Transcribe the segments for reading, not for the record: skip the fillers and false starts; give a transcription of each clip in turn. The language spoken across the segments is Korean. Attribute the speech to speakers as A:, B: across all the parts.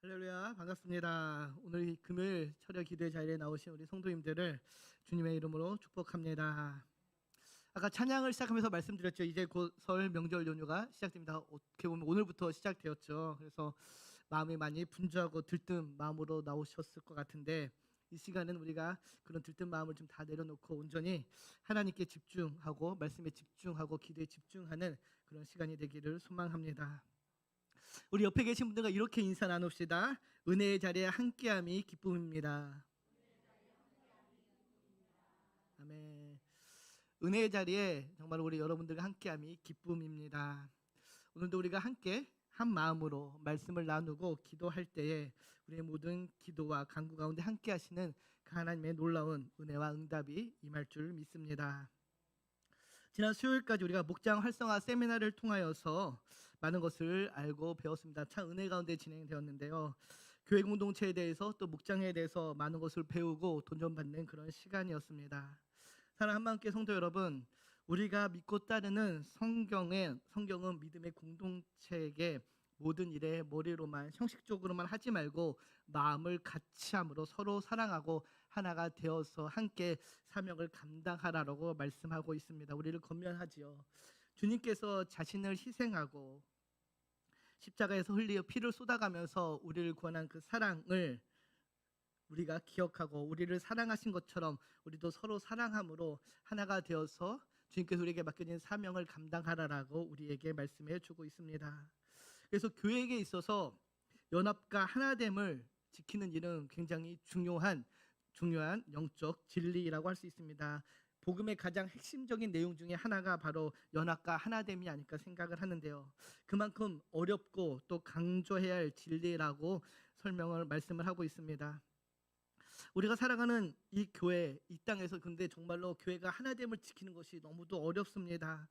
A: 할렐루야, 반갑습니다. 오늘 이 금요일 철야 기도의 자리에 나오신 우리 성도님들을 주님의 이름으로 축복합니다. 아까 찬양을 시작하면서 말씀드렸죠. 이제 곧 설 명절 연휴가 시작됩니다. 어떻게 보면 오늘부터 시작되었죠. 그래서 마음이 많이 분주하고 들뜬 마음으로 나오셨을 것 같은데, 이 시간은 우리가 그런 들뜬 마음을 좀 다 내려놓고 온전히 하나님께 집중하고 말씀에 집중하고 기도에 집중하는 그런 시간이 되기를 소망합니다. 우리 옆에 계신 분들과 이렇게 인사 나눕시다. 은혜의 자리에 함께함이 기쁨입니다. 아멘. 은혜의 자리에 정말 우리 여러분들과 함께함이 기쁨입니다. 오늘도 우리가 함께 한 마음으로 말씀을 나누고 기도할 때에 우리의 모든 기도와 간구 가운데 함께 하시는 그 하나님의 놀라운 은혜와 응답이 임할 줄 믿습니다. 지난 수요일까지 우리가 목장 활성화 세미나를 통하여서 많은 것을 알고 배웠습니다. 참 은혜 가운데 진행되었는데요. 교회 공동체에 대해서 또 목장에 대해서 많은 것을 배우고 돈전받는 그런 시간이었습니다. 사랑하는 한마음교회 성도 여러분, 우리가 믿고 따르는 성경은 믿음의 공동체에게 모든 일에 머리로만 형식적으로만 하지 말고 마음을 같이함으로 서로 사랑하고 하나가 되어서 함께 사명을 감당하라고 말씀하고 있습니다. 우리를 권면하지요. 주님께서 자신을 희생하고 십자가에서 흘려 피를 쏟아가면서 우리를 구원한 그 사랑을 우리가 기억하고 우리를 사랑하신 것처럼 우리도 서로 사랑함으로 하나가 되어서 주님께서 우리에게 맡겨진 사명을 감당하라라고 우리에게 말씀해 주고 있습니다. 그래서 교회에 있어서 연합과 하나됨을 지키는 일은 굉장히 중요한 영적 진리라고 할 수 있습니다. 복음의 가장 핵심적인 내용 중에 하나가 바로 연합과 하나됨이 아닐까 생각을 하는데요. 그만큼 어렵고 또 강조해야 할 진리라고 말씀을 하고 있습니다. 우리가 살아가는 이 교회, 이 땅에서 근데 정말로 교회가 하나됨을 지키는 것이 너무도 어렵습니다.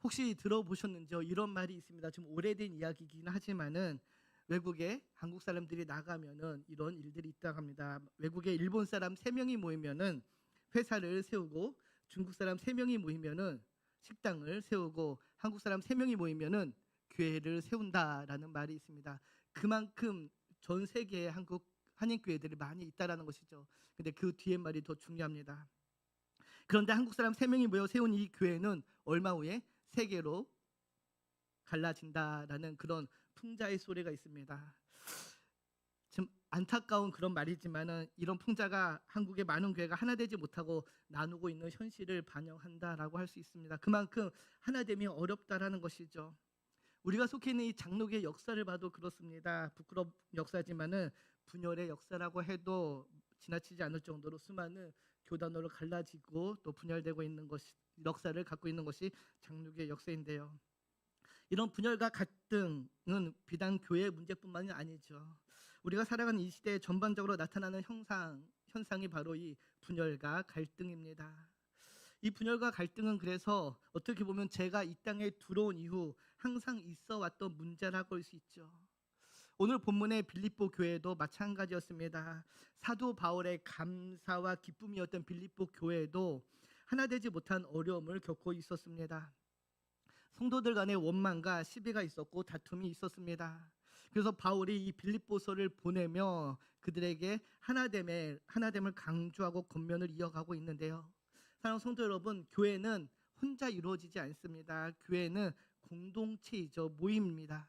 A: 혹시 들어보셨는지요? 이런 말이 있습니다. 좀 오래된 이야기이긴 하지만은 외국에 한국 사람들이 나가면은 이런 일들이 있다고 합니다. 외국에 일본 사람 3명이 모이면은 회사를 세우고, 중국 사람 3명이 모이면은 식당을 세우고, 한국 사람 3명이 모이면은 교회를 세운다라는 말이 있습니다. 그만큼 전 세계에 한인 교회들이 많이 있다라는 것이죠. 근데 그 뒤에 말이 더 중요합니다. 그런데 한국 사람 3명이 모여 세운 이 교회는 얼마 후에 세계로 갈라진다라는 그런 풍자의 소리가 있습니다. 좀 안타까운 그런 말이지만은 이런 풍자가 한국의 많은 교회가 하나 되지 못하고 나누고 있는 현실을 반영한다라고 할 수 있습니다. 그만큼 하나됨이 어렵다라는 것이죠. 우리가 속해 있는 이 장로교의 역사를 봐도 그렇습니다. 부끄러운 역사지만은 분열의 역사라고 해도 지나치지 않을 정도로 수많은 교단으로 갈라지고 또 분열되고 있는 것이, 역사를 갖고 있는 것이 장로교의 역사인데요. 이런 분열과 갈등은 비단 교회의 문제뿐만이 아니죠. 우리가 살아가는 이 시대에 전반적으로 나타나는 현상이 바로 이 분열과 갈등입니다. 이 분열과 갈등은 그래서 어떻게 보면 제가 이 땅에 들어온 이후 항상 있어 왔던 문제라고 할 수 있죠. 오늘 본문의 빌립보 교회도 마찬가지였습니다. 사도 바울의 감사와 기쁨이었던 빌립보 교회도 하나 되지 못한 어려움을 겪고 있었습니다. 성도들 간의 원망과 시비가 있었고 다툼이 있었습니다. 그래서 바울이 이 빌립보서를 보내며 그들에게 하나됨을 강조하고 권면을 이어가고 있는데요. 사랑하는 성도 여러분, 교회는 혼자 이루어지지 않습니다. 교회는 공동체이죠. 모임입니다.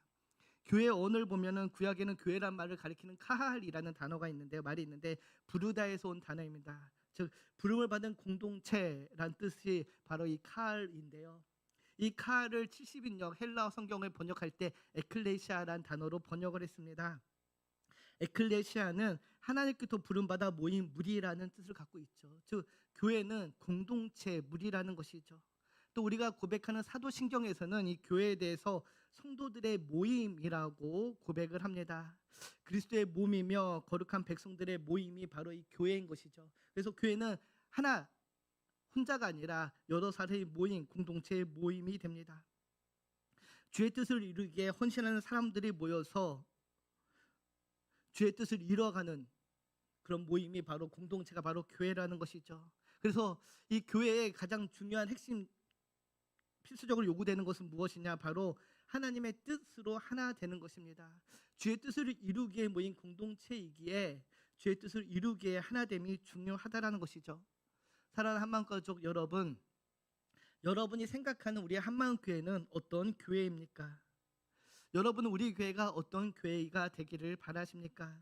A: 교회 언어를 보면은 구약에는 교회란 말을 가리키는 카할이라는 단어가 있는데요. 말이 있는데 부르다에서 온 단어입니다. 즉 부름을 받은 공동체란 뜻이 바로 이 카할인데요. 이 카할을 70인역 헬라어 성경을 번역할 때 에클레시아라는 단어로 번역을 했습니다. 에클레시아는 하나님께서 부름받아 모인 무리라는 뜻을 갖고 있죠. 즉 교회는 공동체, 무리라는 것이죠. 또 우리가 고백하는 사도신경에서는 이 교회에 대해서 성도들의 모임이라고 고백을 합니다. 그리스도의 몸이며 거룩한 백성들의 모임이 바로 이 교회인 것이죠. 그래서 교회는 하나, 혼자가 아니라 여러 사람의 모임, 공동체의 모임이 됩니다. 주의 뜻을 이루기에 헌신하는 사람들이 모여서 주의 뜻을 이뤄가는 그런 모임이 바로 공동체가 바로 교회라는 것이죠. 그래서 이 교회의 가장 중요한 핵심 필수적으로 요구되는 것은 무엇이냐? 바로 하나님의 뜻으로 하나 되는 것입니다. 주의 뜻을 이루기에 모인 공동체이기에 주의 뜻을 이루기에 하나됨이 중요하다라는 것이죠. 사랑하는 한마음가족 여러분, 여러분이 생각하는 우리의 한마음교회는 어떤 교회입니까? 여러분은 우리 교회가 어떤 교회가 되기를 바라십니까?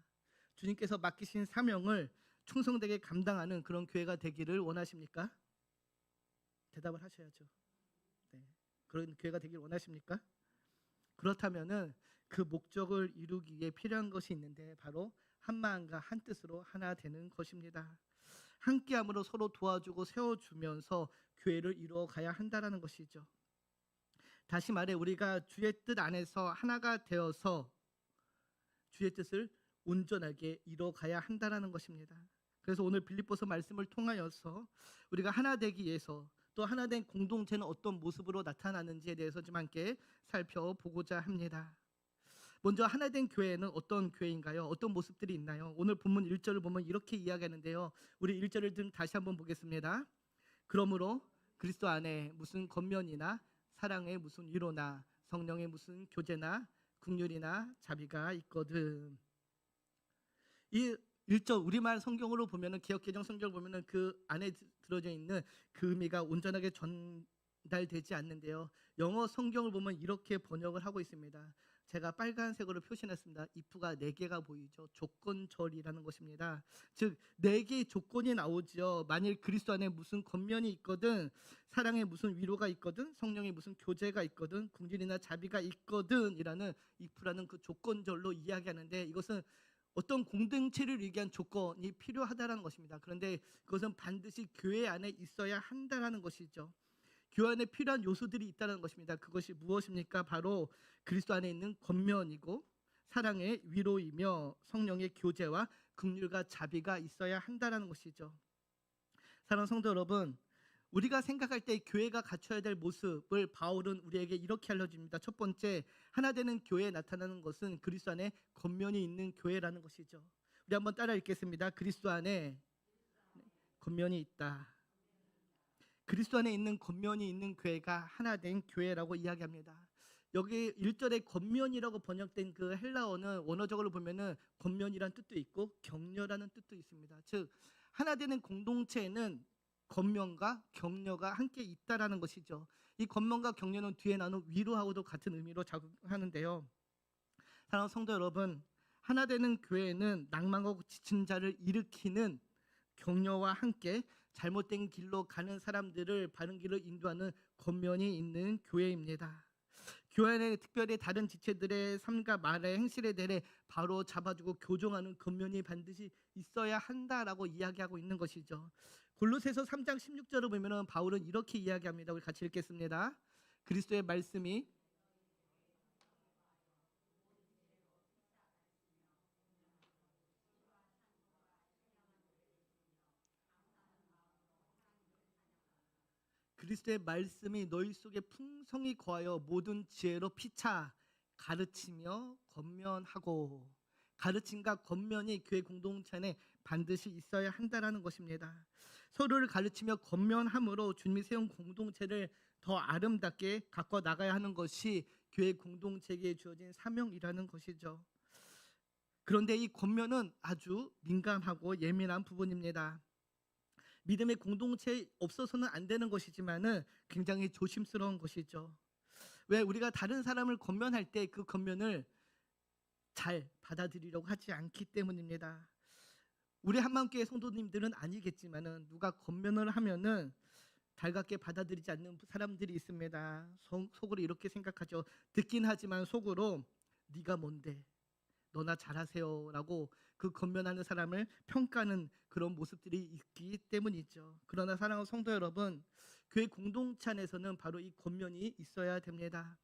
A: 주님께서 맡기신 사명을 충성되게 감당하는 그런 교회가 되기를 원하십니까? 대답을 하셔야죠. 네. 그런 교회가 되기를 원하십니까? 그렇다면은 그 목적을 이루기 위해 필요한 것이 있는데 바로 한 마음과 한 뜻으로 하나 되는 것입니다. 함께함으로 서로 도와주고 세워주면서 교회를 이루어가야 한다는 것이죠. 다시 말해 우리가 주의 뜻 안에서 하나가 되어서 주의 뜻을 온전하게 이뤄가야 한다는 것입니다. 그래서 오늘 빌립보서 말씀을 통하여서 우리가 하나 되기 위해서 또 하나 된 공동체는 어떤 모습으로 나타나는지에 대해서 좀 함께 살펴보고자 합니다. 먼저 하나 된 교회는 어떤 교회인가요? 어떤 모습들이 있나요? 오늘 본문 1절을 보면 이렇게 이야기하는데요. 우리 1절을 좀 다시 한번 보겠습니다. 그러므로 그리스도 안에 무슨 겉면이나 사랑의 무슨 위로나 성령의 무슨 교제나 긍휼이나 자비가 있거든. 이 1절 우리말 성경으로 보면은 기억개정 성경을 보면은 그 안에 들어져 있는 그 의미가 온전하게 전달되지 않는데요. 영어 성경을 보면 이렇게 번역을 하고 있습니다. 제가 빨간색으로 표시했습니다. if가 4개가 보이죠. 조건절이라는 것입니다. 즉 4개의 조건이 나오죠. 만일 그리스도 안에 무슨 겉면이 있거든, 사랑에 무슨 위로가 있거든, 성령의 무슨 교제가 있거든, 긍휼이나 자비가 있거든 이라는 if라는 그 조건절로 이야기하는데 이것은 어떤 공동체를 얘기한 조건이 필요하다는 것입니다. 그런데 그것은 반드시 교회 안에 있어야 한다는 것이죠. 교회 안에 필요한 요소들이 있다는 것입니다. 그것이 무엇입니까? 바로 그리스도 안에 있는 겉면이고 사랑의 위로이며 성령의 교제와 긍휼과 자비가 있어야 한다는 것이죠. 사랑하는 성도 여러분, 우리가 생각할 때 교회가 갖춰야 될 모습을 바울은 우리에게 이렇게 알려줍니다. 첫 번째, 하나 되는 교회에 나타나는 것은 그리스도 안에 겉면이 있는 교회라는 것이죠. 우리 한번 따라 읽겠습니다. 그리스도 안에 겉면이 있다. 그리스도 안에 있는 겉면이 있는 교회가 하나 된 교회라고 이야기합니다. 여기 1절에 겉면이라고 번역된 그 헬라어는 원어적으로 보면은 겉면이라는 뜻도 있고 격려라는 뜻도 있습니다. 즉 하나 되는 공동체에는 겉면과 격려가 함께 있다라는 것이죠. 이 겉면과 격려는 뒤에 나눈 위로하고도 같은 의미로 작용하는데요. 사랑하는 성도 여러분, 하나 되는 교회는 낭만하고 지친 자를 일으키는 격려와 함께 잘못된 길로 가는 사람들을 바른 길로 인도하는 겉면이 있는 교회입니다. 교회 안에 특별히 다른 지체들의 삶과 말의 행실에 대해 바로 잡아주고 교정하는 겉면이 반드시 있어야 한다라고 이야기하고 있는 것이죠. 골로새서 3장 16절을 보면은 바울은 이렇게 이야기합니다. 우리 같이 읽겠습니다. 그리스도의 말씀이 그리스도의 말씀이 너희 속에 풍성히 거하여 모든 지혜로 피차 가르치며 권면하고, 가르침과 권면이 교회 공동체 안에 반드시 있어야 한다라는 것입니다. 서로를 가르치며 권면함으로 주님이 세운 공동체를 더 아름답게 가꿔 나가야 하는 것이 교회 공동체에게 주어진 사명이라는 것이죠. 그런데 이 권면은 아주 민감하고 예민한 부분입니다. 믿음의 공동체에 없어서는 안 되는 것이지만은 굉장히 조심스러운 것이죠. 왜 우리가 다른 사람을 권면할 때 그 권면을 잘 받아들이려고 하지 않기 때문입니다. 우리 한마음교회 성도님들은 아니겠지만은 누가 권면을 하면은 달갑게 받아들이지 않는 사람들이 있습니다. 속으로 이렇게 생각하죠. 듣긴 하지만 속으로 네가 뭔데? 너나 잘하세요라고 그 권면하는 사람을 평가하는 그런 모습들이 있기 때문이죠. 그러나 사랑하는 성도 여러분, 교회 공동체 안에서는 바로 이 권면이 있어야 됩니다.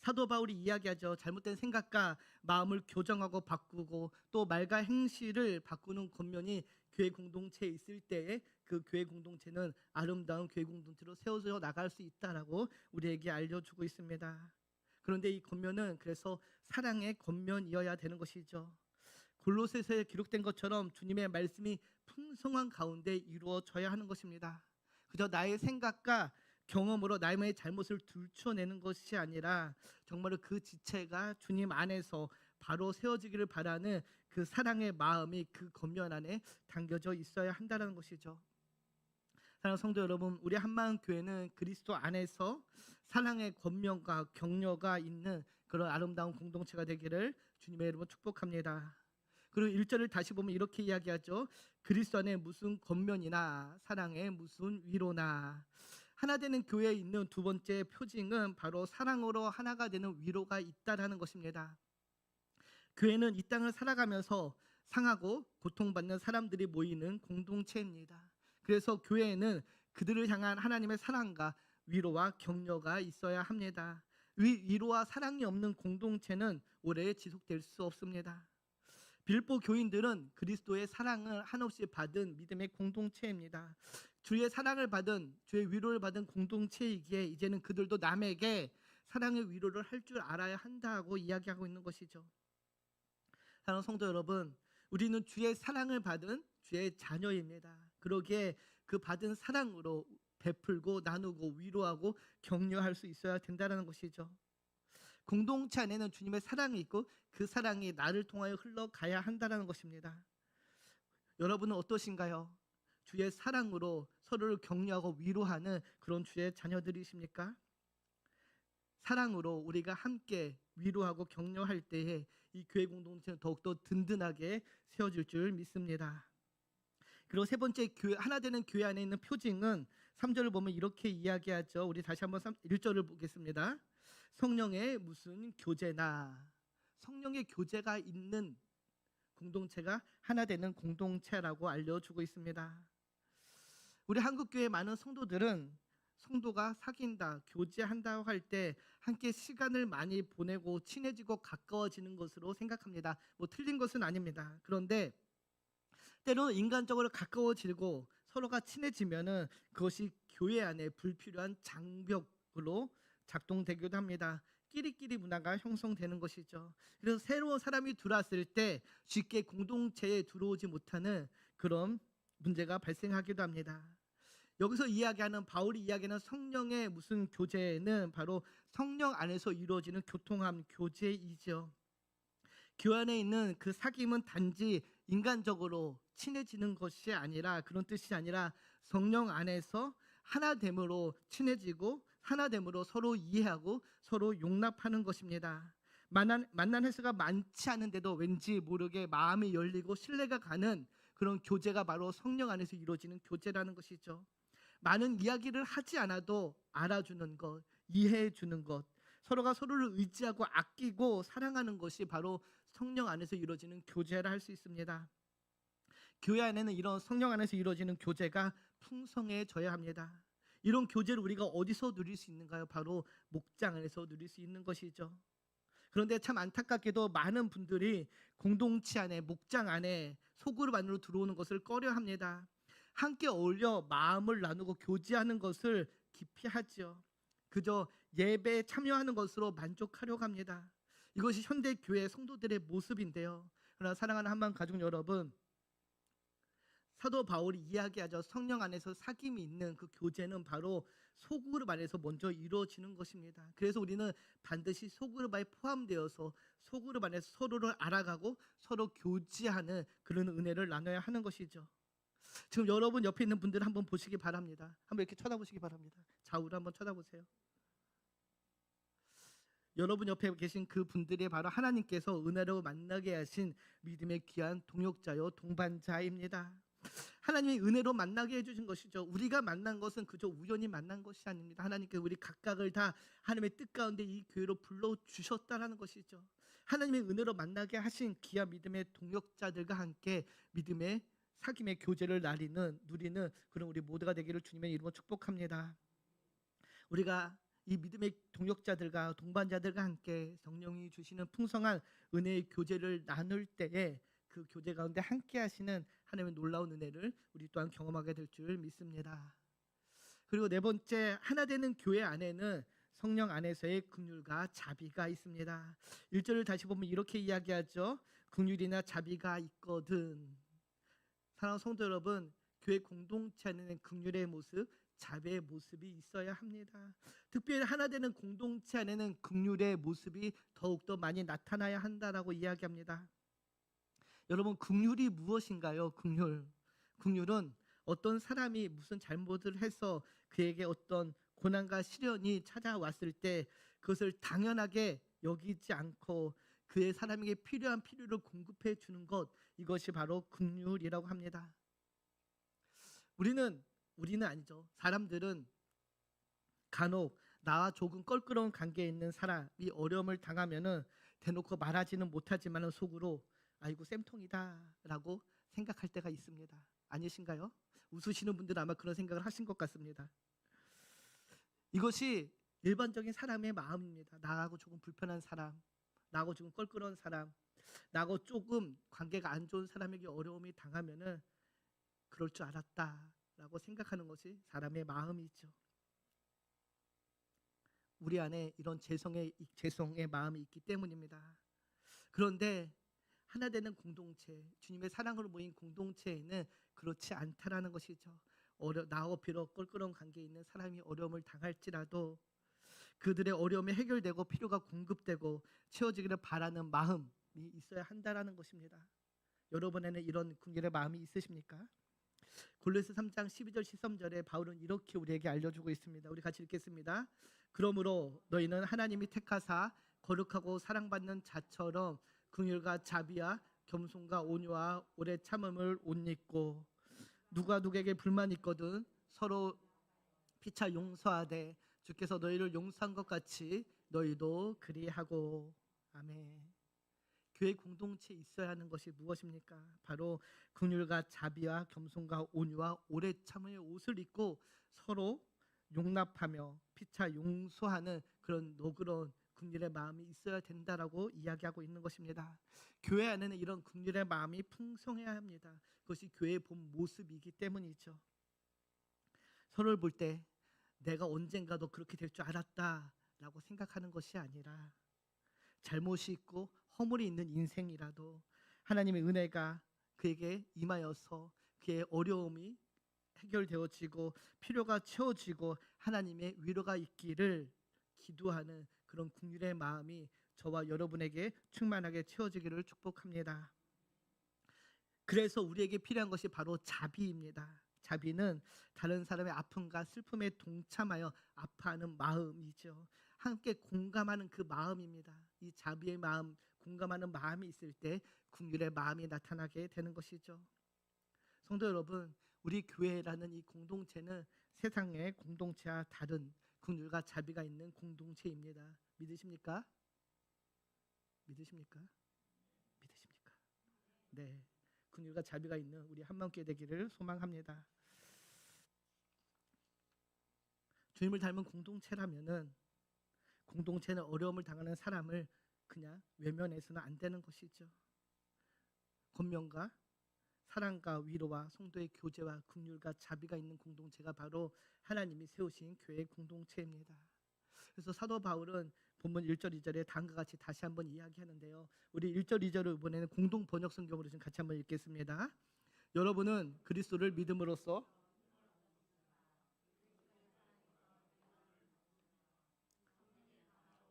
A: 사도 바울이 이야기하죠. 잘못된 생각과 마음을 교정하고 바꾸고 또 말과 행실을 바꾸는 권면이 교회 공동체에 있을 때에 그 교회 공동체는 아름다운 교회 공동체로 세워져 나갈 수 있다라고 우리에게 알려주고 있습니다. 그런데 이 권면은 그래서 사랑의 권면이어야 되는 것이죠. 골로새서에 기록된 것처럼 주님의 말씀이 풍성한 가운데 이루어져야 하는 것입니다. 그저 나의 생각과 경험으로 나의 잘못을 들춰내는 것이 아니라 정말로 그 지체가 주님 안에서 바로 세워지기를 바라는 그 사랑의 마음이 그 겉면 안에 담겨져 있어야 한다는 것이죠. 사랑하는 성도 여러분, 우리 한마음교회는 그리스도 안에서 사랑의 권면과 격려가 있는 그런 아름다운 공동체가 되기를 주님의 이름으로 축복합니다. 그리고 1절을 다시 보면 이렇게 이야기하죠. 그리스도 안에 무슨 권면이나 사랑에 무슨 위로나. 하나 되는 교회에 있는 두 번째 표징은 바로 사랑으로 하나가 되는 위로가 있다라는 것입니다. 교회는 이 땅을 살아가면서 상하고 고통받는 사람들이 모이는 공동체입니다. 그래서 교회에는 그들을 향한 하나님의 사랑과 위로와 격려가 있어야 합니다. 위로와 사랑이 없는 공동체는 오래 지속될 수 없습니다. 빌보 교인들은 그리스도의 사랑을 한없이 받은 믿음의 공동체입니다. 주의 사랑을 받은, 주의 위로를 받은 공동체이기에 이제는 그들도 남에게 사랑의 위로를 할 줄 알아야 한다고 이야기하고 있는 것이죠. 사랑하는 성도 여러분, 우리는 주의 사랑을 받은 주의 자녀입니다. 그러기에 그 받은 사랑으로 베풀고 나누고 위로하고 격려할 수 있어야 된다는 것이죠. 공동체 안에는 주님의 사랑이 있고 그 사랑이 나를 통하여 흘러가야 한다는 것입니다. 여러분은 어떠신가요? 주의 사랑으로 서로를 격려하고 위로하는 그런 주의 자녀들이십니까? 사랑으로 우리가 함께 위로하고 격려할 때에 이 교회 공동체는 더욱더 든든하게 세워질 줄 믿습니다. 그리고 세 번째, 하나 되는 교회 안에 있는 표징은 3절을 보면 이렇게 이야기하죠. 우리 다시 한번 1절을 보겠습니다. 성령의 무슨 교제나. 성령의 교제가 있는 공동체가 하나 되는 공동체라고 알려주고 있습니다. 우리 한국교회 많은 성도들은 성도가 사귄다, 교제한다고 할 때 함께 시간을 많이 보내고 친해지고 가까워지는 것으로 생각합니다. 뭐 틀린 것은 아닙니다. 그런데 때로는 인간적으로 가까워지고 서로가 친해지면은 그것이 교회 안에 불필요한 장벽으로 작동되기도 합니다. 끼리끼리 문화가 형성되는 것이죠. 그래서 새로운 사람이 들어왔을 때 쉽게 공동체에 들어오지 못하는 그런 문제가 발생하기도 합니다. 여기서 이야기하는, 바울이 이야기하는 성령의 무슨 교제는 바로 성령 안에서 이루어지는 교통함 교제이죠. 교회 안에 있는 그 사귐은 단지 인간적으로 친해지는 것이 아니라, 그런 뜻이 아니라 성령 안에서 하나됨으로 친해지고 하나됨으로 서로 이해하고 서로 용납하는 것입니다. 만난 횟수가 많지 않은데도 왠지 모르게 마음이 열리고 신뢰가 가는 그런 교제가 바로 성령 안에서 이루어지는 교제라는 것이죠. 많은 이야기를 하지 않아도 알아주는 것, 이해해 주는 것, 서로가 서로를 의지하고 아끼고 사랑하는 것이 바로 성령 안에서 이루어지는 교제라 할 수 있습니다. 교회 안에는 이런 성령 안에서 이루어지는 교제가 풍성해져야 합니다. 이런 교제를 우리가 어디서 누릴 수 있는가요? 바로 목장 안에서 누릴 수 있는 것이죠. 그런데 참 안타깝게도 많은 분들이 공동체 안에, 목장 안에 소그룹 안으로 들어오는 것을 꺼려합니다. 함께 어울려 마음을 나누고 교제하는 것을 기피하죠. 그저 예배에 참여하는 것으로 만족하려고 합니다. 이것이 현대 교회 성도들의 모습인데요. 그러나 사랑하는 한마음 가족 여러분, 사도 바울이 이야기하죠. 성령 안에서 사귐이 있는 그 교제는 바로 소그룹 안에서 먼저 이루어지는 것입니다. 그래서 우리는 반드시 소그룹 안에 포함되어서 소그룹 안에서 서로를 알아가고 서로 교제하는 그런 은혜를 나눠야 하는 것이죠. 지금 여러분 옆에 있는 분들 한번 보시기 바랍니다. 한번 이렇게 쳐다보시기 바랍니다. 좌우로 한번 쳐다보세요. 여러분 옆에 계신 그 분들이 바로 하나님께서 은혜로 만나게 하신 믿음의 귀한 동역자요 동반자입니다. 하나님이 은혜로 만나게 해주신 것이죠. 우리가 만난 것은 그저 우연히 만난 것이 아닙니다. 하나님께서 우리 각각을 다 하나님의 뜻 가운데 이 교회로 불러주셨다는 것이죠. 하나님의 은혜로 만나게 하신 귀한 믿음의 동역자들과 함께 믿음의 사귐의 교제를 누리는 그런 우리 모두가 되기를 주님의 이름으로 축복합니다. 우리가 이 믿음의 동역자들과 동반자들과 함께 성령이 주시는 풍성한 은혜의 교제를 나눌 때에 그 교제 가운데 함께 하시는 하나님의 놀라운 은혜를 우리 또한 경험하게 될 줄 믿습니다. 그리고 네 번째, 하나 되는 교회 안에는 성령 안에서의 긍휼과 자비가 있습니다. 1절을 다시 보면 이렇게 이야기하죠. 긍휼이나 자비가 있거든. 사랑하는 성도 여러분, 교회 공동체 안에는 긍휼의 모습, 자비의 모습이 있어야 합니다. 특별히 하나 되는 공동체 안에는 긍휼의 모습이 더욱더 많이 나타나야 한다라고 이야기합니다. 여러분, 긍휼이 무엇인가요? 긍휼은 어떤 사람이 무슨 잘못을 해서 그에게 어떤 고난과 시련이 찾아왔을 때 그것을 당연하게 여기지 않고 그의 사람에게 필요한 필요를 공급해 주는 것, 이것이 바로 긍휼이라고 합니다. 우리는 아니죠. 사람들은 간혹 나와 조금 껄끄러운 관계에 있는 사람이 어려움을 당하면은 대놓고 말하지는 못하지만 속으로 아이고 쌤통이다라고 생각할 때가 있습니다. 아니신가요? 웃으시는 분들은 아마 그런 생각을 하신 것 같습니다. 이것이 일반적인 사람의 마음입니다. 나하고 조금 불편한 사람, 나하고 조금 껄끄러운 사람, 나하고 조금 관계가 안 좋은 사람에게 어려움이 당하면은 그럴 줄 알았다라고 생각하는 것이 사람의 마음이죠. 우리 안에 이런 죄성의 마음이 있기 때문입니다. 그런데 하나 되는 공동체, 주님의 사랑으로 모인 공동체에는 그렇지 않다라는 것이죠. 나와 비록 껄끄러운 관계에 있는 사람이 어려움을 당할지라도 그들의 어려움이 해결되고 필요가 공급되고 채워지기를 바라는 마음이 있어야 한다라는 것입니다. 여러분에는 이런 긍휼의 마음이 있으십니까? 골로새 3장 12절 13절에 바울은 이렇게 우리에게 알려주고 있습니다. 우리 같이 읽겠습니다. 그러므로 너희는 하나님이 택하사 거룩하고 사랑받는 자처럼 긍휼과 자비와 겸손과 온유와 오래 참음을 옷 입고 누가 누구에게 불만 있거든 서로 피차 용서하되 주께서 너희를 용서한 것 같이 너희도 그리하고. 아멘. 교회 공동체에 있어야 하는 것이 무엇입니까? 바로 긍휼과 자비와 겸손과 온유와 오래 참음의 옷을 입고 서로 용납하며 피차 용서하는 그런 너그러운 긍휼의 마음이 있어야 된다라고 이야기하고 있는 것입니다. 교회 안에는 이런 긍휼의 마음이 풍성해야 합니다. 그것이 교회의 본 모습이기 때문이죠. 서로를 볼 때 내가 언젠가 너 그렇게 될 줄 알았다라고 생각하는 것이 아니라 잘못이 있고 허물이 있는 인생이라도 하나님의 은혜가 그에게 임하여서 그의 어려움이 해결되어지고 필요가 채워지고 하나님의 위로가 있기를 기도하는 그런 긍휼의 마음이 저와 여러분에게 충만하게 채워지기를 축복합니다. 그래서 우리에게 필요한 것이 바로 자비입니다. 자비는 다른 사람의 아픔과 슬픔에 동참하여 아파하는 마음이죠. 함께 공감하는 그 마음입니다. 이 자비의 마음, 공감하는 마음이 있을 때 긍휼의 마음이 나타나게 되는 것이죠. 성도 여러분, 우리 교회라는 이 공동체는 세상의 공동체와 다른 긍휼과 자비가 있는 공동체입니다. 믿으십니까? 믿으십니까? 믿으십니까? 네, 긍휼과 자비가 있는 우리 한마음교회 되기를 소망합니다. 주님을 닮은 공동체라면은 공동체는 어려움을 당하는 사람을 그냥 외면해서는 안 되는 것이죠. 권면과 사랑과 위로와 성도의 교제와 긍휼과 자비가 있는 공동체가 바로 하나님이 세우신 교회의 공동체입니다. 그래서 사도 바울은 본문 1절 2절에 다음과 같이 다시 한번 이야기하는데요. 우리 1절 2절을 이번에는 공동 번역 성경으로 좀 같이 한번 읽겠습니다. 여러분은 그리스도를 믿음으로써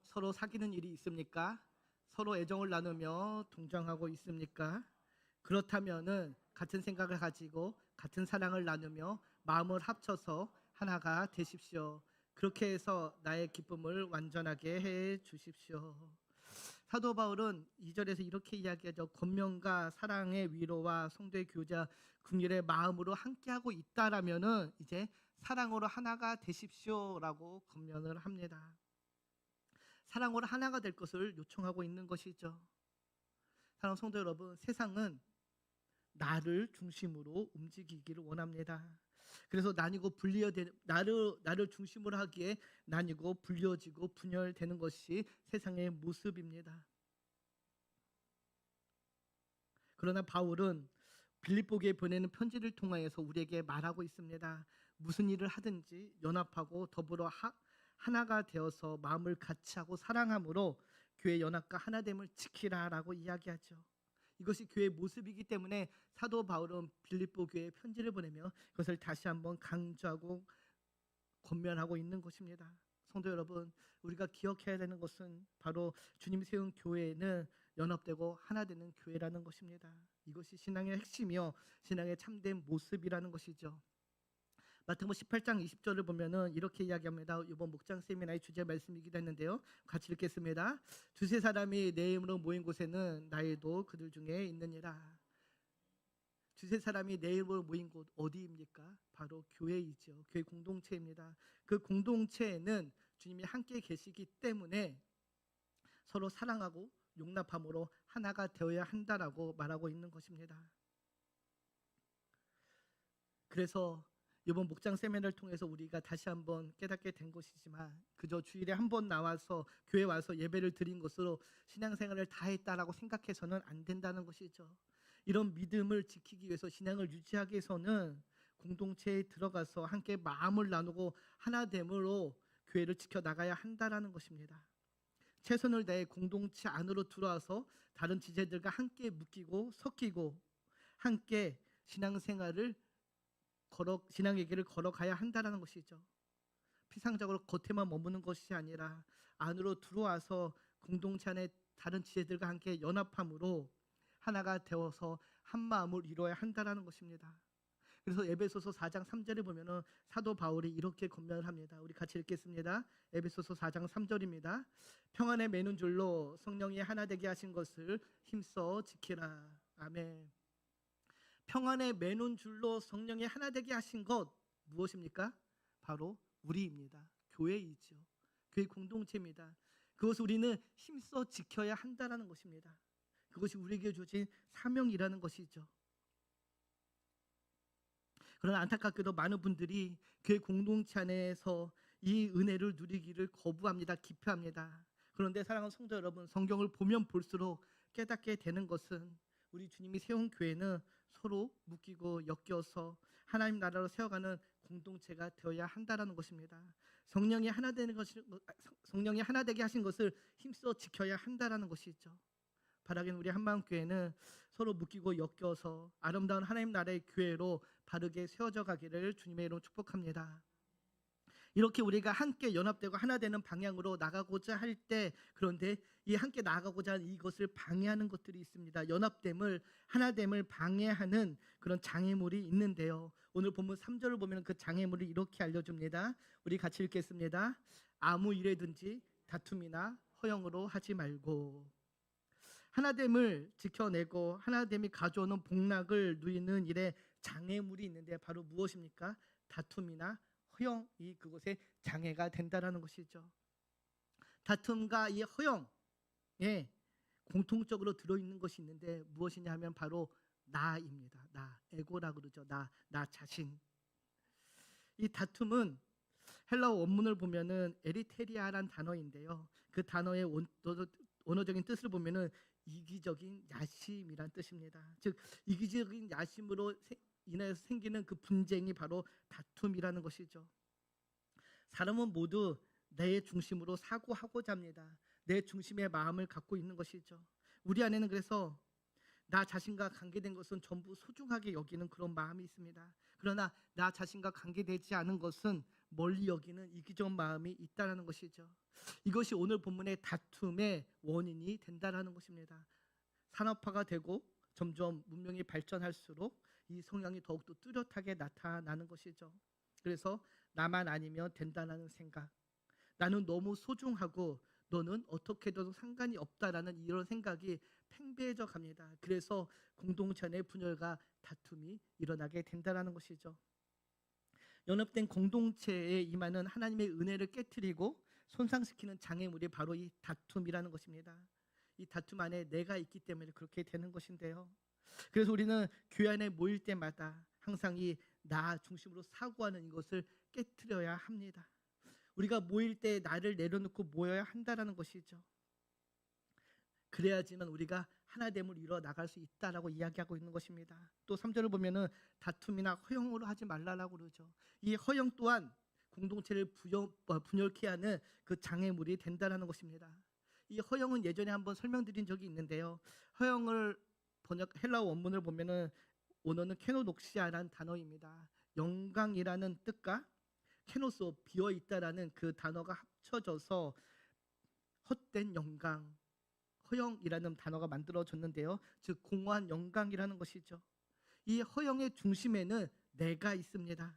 A: 서로 사귀는 일이 있습니까? 서로 애정을 나누며 동정하고 있습니까? 그렇다면은 같은 생각을 가지고 같은 사랑을 나누며 마음을 합쳐서 하나가 되십시오. 그렇게 해서 나의 기쁨을 완전하게 해 주십시오. 사도 바울은 2절에서 이렇게 이야기하죠. 권면과 사랑의 위로와 성도의 교제, 긍휼의 마음으로 함께하고 있다라면은 이제 사랑으로 하나가 되십시오라고 권면을 합니다. 사랑으로 하나가 될 것을 요청하고 있는 것이죠. 사랑하는 성도 여러분, 세상은 나를 중심으로 움직이기를 원합니다. 그래서 나뉘고 나를 중심으로 하기에 나뉘고 불려지고 분열되는 것이 세상의 모습입니다. 그러나 바울은 빌립보교에 보내는 편지를 통하여서 우리에게 말하고 있습니다. 무슨 일을 하든지 연합하고 더불어 하나가 되어서 마음을 같이 하고 사랑함으로 교회 연합과 하나됨을 지키라라고 이야기하죠. 이것이 교회의 모습이기 때문에 사도 바울은 빌립보 교회에 편지를 보내며 그것을 다시 한번 강조하고 권면하고 있는 것입니다. 성도 여러분, 우리가 기억해야 되는 것은 바로 주님이 세운 교회는 연합되고 하나 되는 교회라는 것입니다. 이것이 신앙의 핵심이요 신앙의 참된 모습이라는 것이죠. 마태복음 18장 20절을 보면은 이렇게 이야기합니다. 이번 목장 세미나의 주제 말씀이기도 했는데요. 같이 읽겠습니다. 두세 사람이 내 이름으로 모인 곳에는 나에도 그들 중에 있느니라. 두세 사람이 내 이름으로 모인 곳 어디입니까? 바로 교회이죠. 교회 공동체입니다. 그 공동체에는 주님이 함께 계시기 때문에 서로 사랑하고 용납함으로 하나가 되어야 한다라고 말하고 있는 것입니다. 그래서 이번 목장 세미나를 통해서 우리가 다시 한번 깨닫게 된 것이지만 그저 주일에 한 번 나와서 교회 와서 예배를 드린 것으로 신앙생활을 다 했다라고 생각해서는 안 된다는 것이죠. 이런 믿음을 지키기 위해서 신앙을 유지하기 위해서는 공동체에 들어가서 함께 마음을 나누고 하나됨으로 교회를 지켜나가야 한다는 것입니다. 최선을 다해 공동체 안으로 들어와서 다른 지체들과 함께 묶이고 섞이고 함께 신앙생활을 신앙의 길을 걸어가야 한다는 것이죠. 피상적으로 겉에만 머무는 것이 아니라 안으로 들어와서 공동체 안에 다른 지체들과 함께 연합함으로 하나가 되어서 한 마음을 이루어야 한다는 것입니다. 그래서 에베소서 4장 3절에 보면은 사도 바울이 이렇게 권면을 합니다. 우리 같이 읽겠습니다. 에베소서 4장 3절입니다. 평안에 매는 줄로 성령이 하나 되게 하신 것을 힘써 지키라. 아멘. 평안에 매는 줄로 성령이 하나 되게 하신 것 무엇입니까? 바로 우리입니다. 교회이죠. 교회 공동체입니다. 그것을 우리는 힘써 지켜야 한다는 것입니다. 그것이 우리에게 주어진 사명이라는 것이죠. 그러나 안타깝게도 많은 분들이 교회 공동체 안에서 이 은혜를 누리기를 거부합니다. 기피합니다. 그런데 사랑하는 성도 여러분, 성경을 보면 볼수록 깨닫게 되는 것은 우리 주님이 세운 교회는 서로 묶이고 엮여서 하나님 나라로 세워가는 공동체가 되어야 한다는 것입니다. 성령이 하나 되게 하신 것을 힘써 지켜야 한다는 것이죠. 바라기는 우리 한마음교회는 서로 묶이고 엮여서 아름다운 하나님 나라의 교회로 바르게 세워져 가기를 주님의 이름으로 축복합니다. 이렇게 우리가 함께 연합되고 하나 되는 방향으로 나가고자 할 때, 그런데 이 함께 나가고자 하는 이것을 방해하는 것들이 있습니다. 연합됨을, 하나됨을 방해하는 그런 장애물이 있는데요. 오늘 본문 3절을 보면 그 장애물을 이렇게 알려줍니다. 우리 같이 읽겠습니다. 아무 일에든지 다툼이나 허영으로 하지 말고. 하나됨을 지켜내고 하나됨이 가져오는 복락을 누리는 일에 장애물이 있는데 바로 무엇입니까? 다툼이나 허영이 그곳에 장애가 된다는 것이죠. 다툼과 이 허영에 공통적으로 들어있는 것이 있는데 무엇이냐 하면 바로 나입니다. 나, 에고라고 그러죠. 나 자신. 이 다툼은 헬라어 원문을 보면은 에리테리아라는 단어인데요. 그 단어의 원어적인 뜻을 보면은 이기적인 야심이란 뜻입니다. 즉 이기적인 야심으로 인해서 생기는 그 분쟁이 바로 다툼이라는 것이죠. 사람은 모두 내 중심으로 사고하고자 합니다. 내 중심의 마음을 갖고 있는 것이죠. 우리 안에는 그래서 나 자신과 관계된 것은 전부 소중하게 여기는 그런 마음이 있습니다. 그러나 나 자신과 관계되지 않은 것은 멀리 여기는 이기적 마음이 있다는 것이죠. 이것이 오늘 본문의 다툼의 원인이 된다는 것입니다. 산업화가 되고 점점 문명이 발전할수록 이 성향이 더욱더 뚜렷하게 나타나는 것이죠. 그래서 나만 아니면 된다는 생각, 나는 너무 소중하고 너는 어떻게 해도 상관이 없다라는 이런 생각이 팽배해져 갑니다. 그래서 공동체 내 분열과 다툼이 일어나게 된다는 것이죠. 연합된 공동체에 임하는 하나님의 은혜를 깨트리고 손상시키는 장애물이 바로 이 다툼이라는 것입니다. 이 다툼 안에 내가 있기 때문에 그렇게 되는 것인데요. 그래서 우리는 교회 안에 모일 때마다 항상 이 나 중심으로 사고하는 이것을 깨트려야 합니다. 우리가 모일 때 나를 내려놓고 모여야 한다는 것이죠. 그래야지만 우리가 하나됨을 이루어 나갈 수 있다라고 이야기하고 있는 것입니다. 또 3절을 보면은 다툼이나 허영으로 하지 말라라고 그러죠. 이 허영 또한 공동체를 분열케 하는 그 장애물이 된다는 것입니다. 이 허영은 예전에 한번 설명드린 적이 있는데요. 허영을 헬라어 원문을 보면은 원어는 케노녹시아라는 단어입니다. 영광이라는 뜻과 케노소 비어 있다라는 그 단어가 합쳐져서 헛된 영광, 허영이라는 단어가 만들어졌는데요. 즉 공허한 영광이라는 것이죠. 이 허영의 중심에는 내가 있습니다.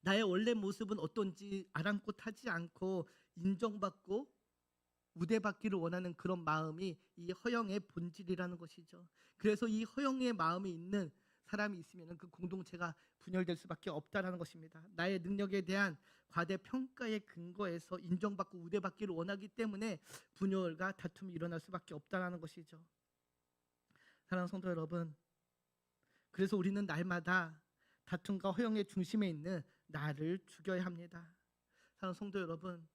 A: 나의 원래 모습은 어떤지 아랑곳하지 않고 인정받고 우대받기를 원하는 그런 마음이 이 허영의 본질이라는 것이죠. 그래서 이 허영의 마음이 있는 사람이 있으면 그 공동체가 분열될 수밖에 없다는 것입니다. 나의 능력에 대한 과대평가의 근거에서 인정받고 우대받기를 원하기 때문에 분열과 다툼이 일어날 수밖에 없다는 것이죠. 사랑하는 성도 여러분, 그래서 우리는 날마다 다툼과 허영의 중심에 있는 나를 죽여야 합니다. 사랑하는 성도 여러분,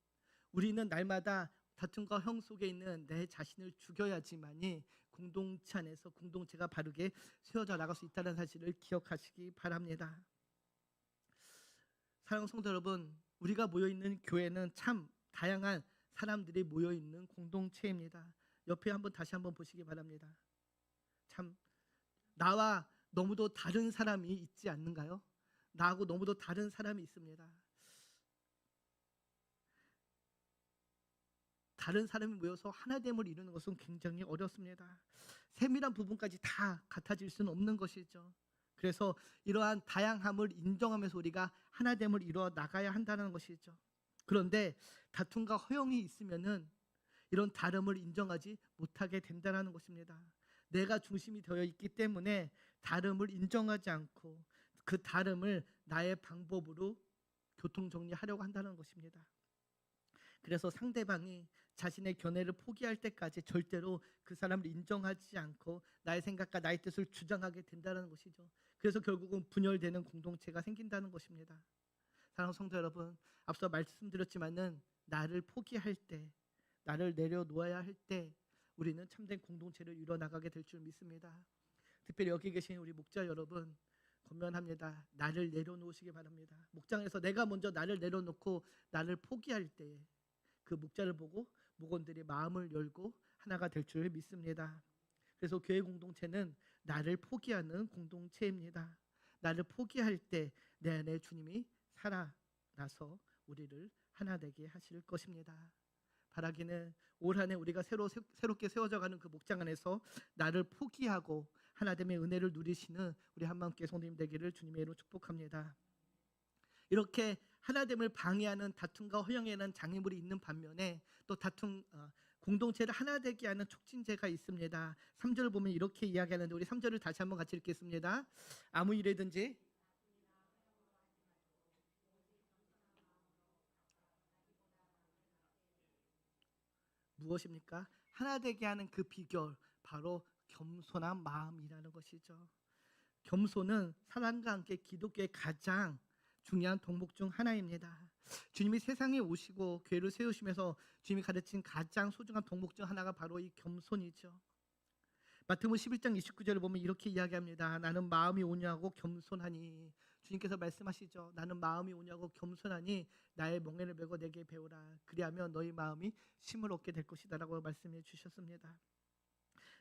A: 우리는 날마다 다툼과 허영 속에 있는 내 자신을 죽여야지만이 공동체 안에서 공동체가 바르게 세워져 나갈 수 있다는 사실을 기억하시기 바랍니다. 사랑하는 성도 여러분, 우리가 모여있는 교회는 참 다양한 사람들이 모여있는 공동체입니다. 옆에 다시 한번 보시기 바랍니다. 참 나와 너무도 다른 사람이 있지 않는가요? 나하고 너무도 다른 사람이 있습니다. 다른 사람이 모여서 하나됨을 이루는 것은 굉장히 어렵습니다. 세밀한 부분까지 다 같아질 수는 없는 것이죠. 그래서 이러한 다양함을 인정하면서 우리가 하나됨을 이루어 나가야 한다는 것이죠. 그런데 다툼과 허영이 있으면은 이런 다름을 인정하지 못하게 된다는 것입니다. 내가 중심이 되어 있기 때문에 다름을 인정하지 않고 그 다름을 나의 방법으로 교통정리하려고 한다는 것입니다. 그래서 상대방이 자신의 견해를 포기할 때까지 절대로 그 사람을 인정하지 않고 나의 생각과 나의 뜻을 주장하게 된다는 것이죠. 그래서 결국은 분열되는 공동체가 생긴다는 것입니다. 사랑하는 성도 여러분, 앞서 말씀드렸지만은 나를 포기할 때, 나를 내려놓아야 할 때 우리는 참된 공동체를 이뤄나가게 될 줄 믿습니다. 특별히 여기 계신 우리 목자 여러분, 권면합니다. 나를 내려놓으시기 바랍니다. 목장에서 내가 먼저 나를 내려놓고 나를 포기할 때 그 목자를 보고 목원들이 마음을 열고 하나가 될 줄 믿습니다. 그래서 교회 공동체는 나를 포기하는 공동체입니다. 나를 포기할 때 내 안에 주님이 살아나서 우리를 하나 되게 하실 것입니다. 바라기는 올 한 해 우리가 새롭게 세워져가는 그 목장 안에서 나를 포기하고 하나됨의 은혜를 누리시는 우리 한마음교회 성도님 되기를 주님의 이름으로 축복합니다. 이렇게 하나됨을 방해하는 다툼과 허영에는 장애물이 있는 반면에 또 공동체를 하나 되게 하는 촉진제가 있습니다. 3절을 보면 이렇게 이야기하는데 우리 3절을 다시 한번 같이 읽겠습니다. 아무 일에든지 무엇입니까? 하나 되게 하는 그 비결, 바로 겸손한 마음이라는 것이죠. 겸손은 사랑과 함께 기독교의 가장 중요한 덕목 중 하나입니다. 주님이 세상에 오시고 교회를 세우시면서 주님이 가르친 가장 소중한 덕목 중 하나가 바로 이 겸손이죠. 마태복음 11장 29절을 보면 이렇게 이야기합니다. 나는 마음이 온유하고 겸손하니, 주님께서 말씀하시죠. 나는 마음이 온유하고 겸손하니 나의 멍에를 메고 내게 배우라. 그리하면 너희 마음이 쉼을 얻게 될 것이다 라고 말씀해 주셨습니다.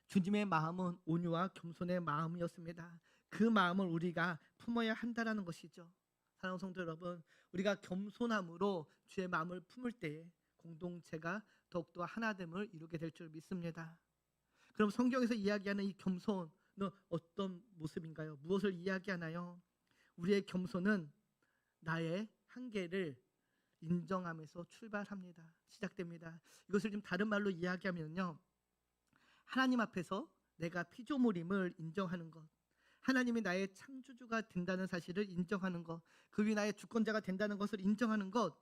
A: 주님의 마음은 온유와 겸손의 마음이었습니다. 그 마음을 우리가 품어야 한다는 것이죠. 사랑하는 성도 여러분, 우리가 겸손함으로 주의 마음을 품을 때에 공동체가 더욱더 하나됨을 이루게 될 줄 믿습니다. 그럼 성경에서 이야기하는 이 겸손은 어떤 모습인가요? 무엇을 이야기하나요? 우리의 겸손은 나의 한계를 인정하면서 출발합니다. 시작됩니다. 이것을 좀 다른 말로 이야기하면요, 하나님 앞에서 내가 피조물임을 인정하는 것, 하나님이 나의 창조주가 된다는 사실을 인정하는 것, 그분이 나의 주권자가 된다는 것을 인정하는 것,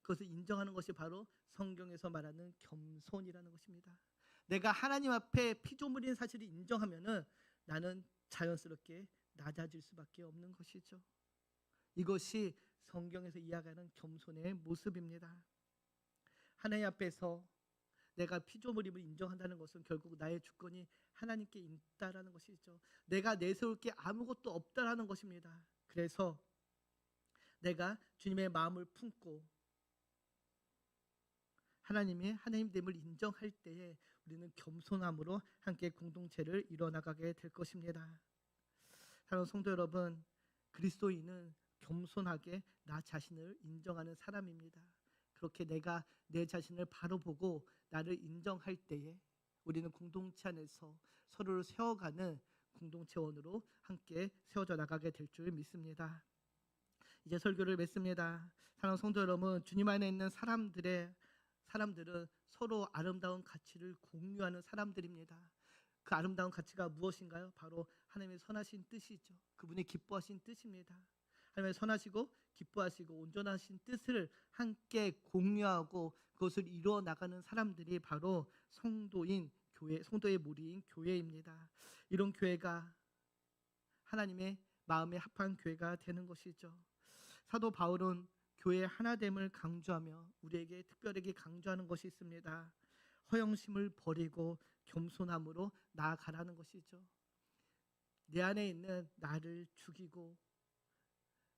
A: 그것을 인정하는 것이 바로 성경에서 말하는 겸손이라는 것입니다. 내가 하나님 앞에 피조물인 사실을 인정하면은 나는 자연스럽게 낮아질 수밖에 없는 것이죠. 이것이 성경에서 이야기하는 겸손의 모습입니다. 하나님 앞에서 내가 피조물임을 인정한다는 것은 결국 나의 주권이 하나님께 있다라는 것이죠. 내가 내세울 게 아무것도 없다라는 것입니다. 그래서 내가 주님의 마음을 품고 하나님의 하나님됨을 인정할 때에 우리는 겸손함으로 함께 공동체를 이뤄나가게 될 것입니다. 사랑하는 성도 여러분, 그리스도인은 겸손하게 나 자신을 인정하는 사람입니다. 그렇게 내가 내 자신을 바로 보고 나를 인정할 때에 우리는 공동체 안에서 서로를 세워가는 공동체원으로 함께 세워져 나가게 될 줄 믿습니다. 이제 설교를 맺습니다. 사랑하는 성도 여러분, 주님 안에 있는 사람들은 서로 아름다운 가치를 공유하는 사람들입니다. 그 아름다운 가치가 무엇인가요? 바로 하나님의 선하신 뜻이죠. 그분이 기뻐하신 뜻입니다. 하나님의 선하시고 기뻐하시고 온전하신 뜻을 함께 공유하고 그것을 이루어 나가는 사람들이 바로 성도인 교회, 성도의 무리인 교회입니다. 이런 교회가 하나님의 마음에 합한 교회가 되는 것이죠. 사도 바울은 교회의 하나됨을 강조하며 우리에게 특별하게 강조하는 것이 있습니다. 허영심을 버리고 겸손함으로 나아가라는 것이죠. 내 안에 있는 나를 죽이고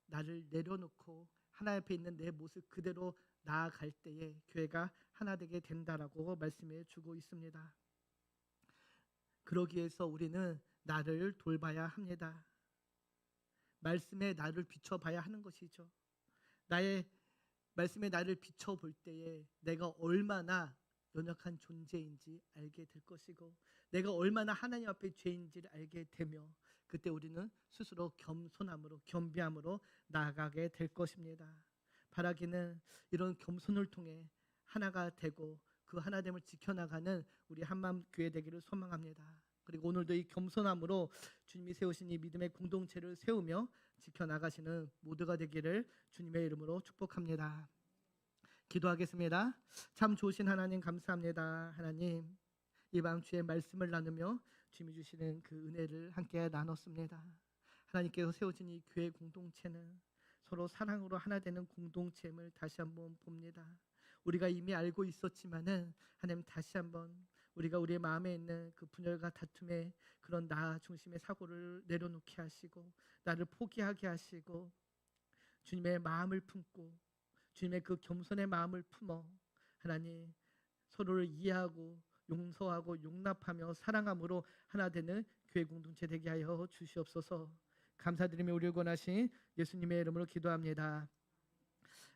A: 나를 내려놓고 하나님 앞에 있는 내 모습 그대로 나아갈 때에 교회가 하나 되게 된다라고 말씀해 주고 있습니다. 그러기 위해서 우리는 나를 돌봐야 합니다. 말씀에 나를 비춰봐야 하는 것이죠. 나의 말씀에 나를 비춰볼 때에 내가 얼마나 연약한 존재인지 알게 될 것이고 내가 얼마나 하나님 앞에 죄인지를 알게 되며 그때 우리는 스스로 겸손함으로 겸비함으로 나아가게 될 것입니다. 바라기는 이런 겸손을 통해 하나가 되고 그 하나됨을 지켜나가는 우리 한마음 교회 되기를 소망합니다. 그리고 오늘도 이 겸손함으로 주님이 세우신 이 믿음의 공동체를 세우며 지켜나가시는 모두가 되기를 주님의 이름으로 축복합니다. 기도하겠습니다. 참 좋으신 하나님 감사합니다. 하나님 이 밤 주의 말씀을 나누며 주님이 주시는 그 은혜를 함께 나눴습니다. 하나님께서 세우신 이 교회 공동체는 서로 사랑으로 하나 되는 공동체임을 다시 한번 봅니다. 우리가 이미 알고 있었지만은 하나님 다시 한번 우리가 우리의 마음에 있는 그 분열과 다툼의 그런 나 중심의 사고를 내려놓게 하시고 나를 포기하게 하시고 주님의 마음을 품고 주님의 그 겸손의 마음을 품어 하나님 서로를 이해하고 용서하고 용납하며 사랑함으로 하나 되는 교회 공동체 되게 하여 주시옵소서. 감사드리며 우리를 권하신 예수님의 이름으로 기도합니다.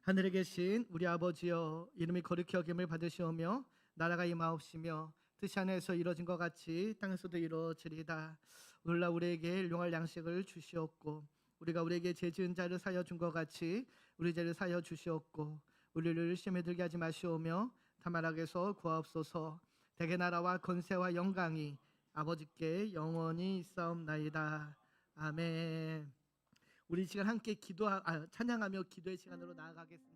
A: 하늘에 계신 우리 아버지여 이름이 거룩히 여김을 받으시오며 나라가 임하옵시며 뜻이 하늘에서 이루어진 것 같이 땅에서도 이루어지리이다. 오늘날 우리에게 일용할 양식을 주시옵고 우리가 우리에게 죄 지은 자를 사하여 준 것 같이 우리 죄를 사하여 주시옵고 우리를 시험에 들게 하지 마시오며 다만 악에서 구하옵소서. 대개 나라와 권세와 영광이 아버지께 영원히 있사옵나이다. 아멘. 우리 이 시간 함께 찬양하며 기도의 시간으로 나아가겠습니다.